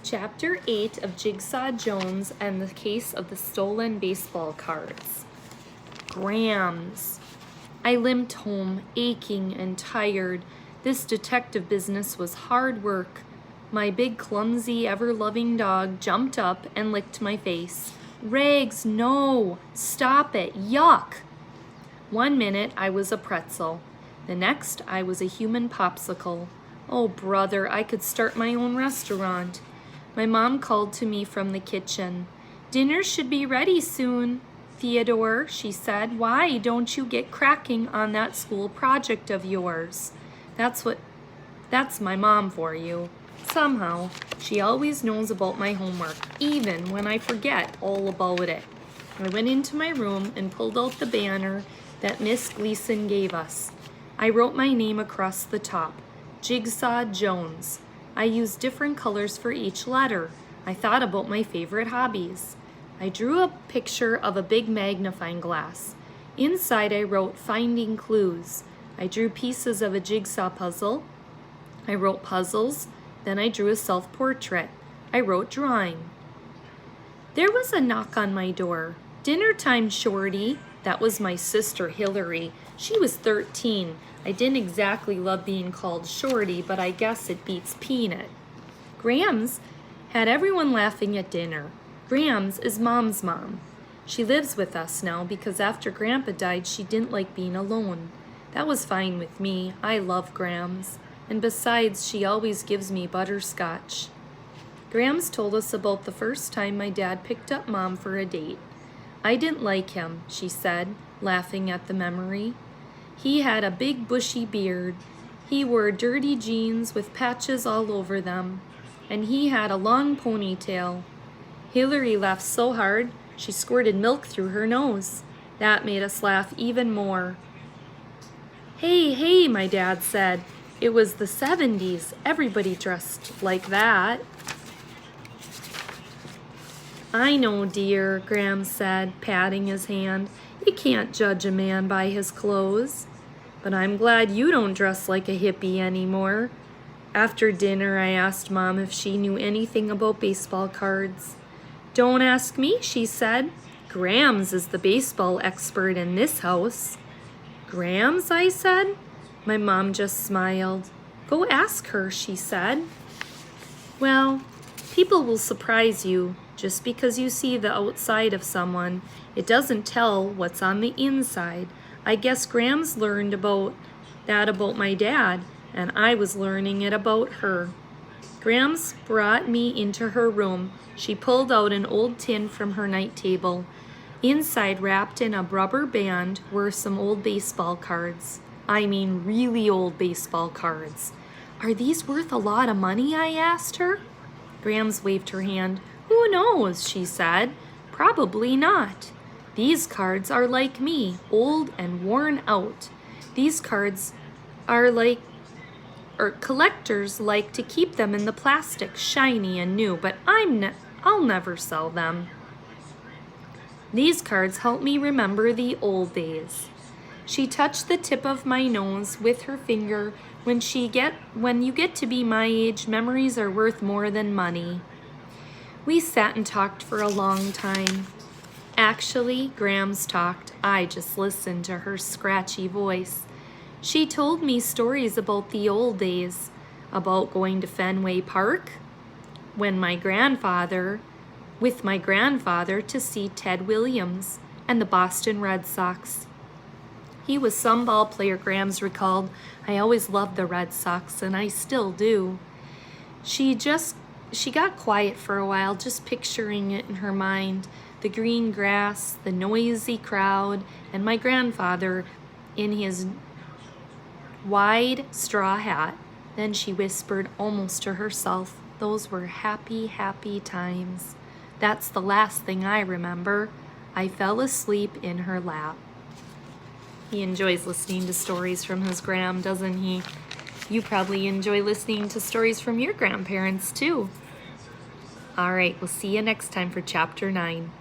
Chapter 8 of Jigsaw Jones and the Case of the Stolen Baseball Cards. Grams. I limped home, aching and tired. This detective business was hard work. My big, clumsy, ever-loving dog jumped up and licked my face. Rags, no! Stop it! Yuck! 1 minute I was a pretzel. The next I was a human popsicle. Oh, brother, I could start my own restaurant. My mom called to me from the kitchen. Dinner should be ready soon. Theodore, she said, why don't you get cracking on that school project of yours? That's my mom for you. Somehow, she always knows about my homework, even when I forget all about it. I went into my room and pulled out the banner that Miss Gleason gave us. I wrote my name across the top, Jigsaw Jones. I used different colors for each letter. I thought about my favorite hobbies. I drew a picture of a big magnifying glass. Inside I wrote finding clues. I drew pieces of a jigsaw puzzle. I wrote puzzles. Then I drew a self-portrait. I wrote drawing. There was a knock on my door. Dinner time, Shorty. That was my sister Hillary. She was 13. I didn't exactly love being called Shorty, but I guess it beats Peanut. Grams had everyone laughing at dinner. Grams is Mom's mom. She lives with us now because after Grandpa died, she didn't like being alone. That was fine with me. I love Grams. And besides, she always gives me butterscotch. Grams told us about the first time my dad picked up Mom for a date. I didn't like him, she said, laughing at the memory. He had a big bushy beard. He wore dirty jeans with patches all over them, and he had a long ponytail. Hillary laughed so hard, she squirted milk through her nose. That made us laugh even more. Hey, my dad said. It was the 70s. Everybody dressed like that. I know, dear, Graham said, patting his hand. You can't judge a man by his clothes. But I'm glad you don't dress like a hippie anymore. After dinner, I asked Mom if she knew anything about baseball cards. Don't ask me, she said. Grams is the baseball expert in this house. Grams, I said. My mom just smiled. Go ask her, she said. Well, people will surprise you. Just because you see the outside of someone, it doesn't tell what's on the inside. I guess Grams learned about my dad, and I was learning it about her. Grams brought me into her room. She pulled out an old tin from her night table. Inside, wrapped in a rubber band, were some old baseball cards. I mean, really old baseball cards. Are these worth a lot of money? I asked her. Grams waved her hand. Who knows, she said. Probably not. These cards are like me, old and worn out. These cards are collectors like to keep them in the plastic, shiny and new, but I'll never sell them. These cards help me remember the old days. She touched the tip of my nose with her finger. When you get to be my age, memories are worth more than money. We sat and talked for a long time. Actually, Grams talked. I just listened to her scratchy voice. She told me stories about the old days, about going to Fenway Park, with my grandfather to see Ted Williams and the Boston Red Sox. He was some ball player, Grams recalled. I always loved the Red Sox, and I still do. She got quiet for a while, just picturing it in her mind. The green grass, the noisy crowd, and my grandfather in his wide straw hat. Then she whispered almost to herself, those were happy, happy times. That's the last thing I remember. I fell asleep in her lap. He enjoys listening to stories from his gram, doesn't he? You probably enjoy listening to stories from your grandparents too. All right, we'll see you next time for Chapter 9.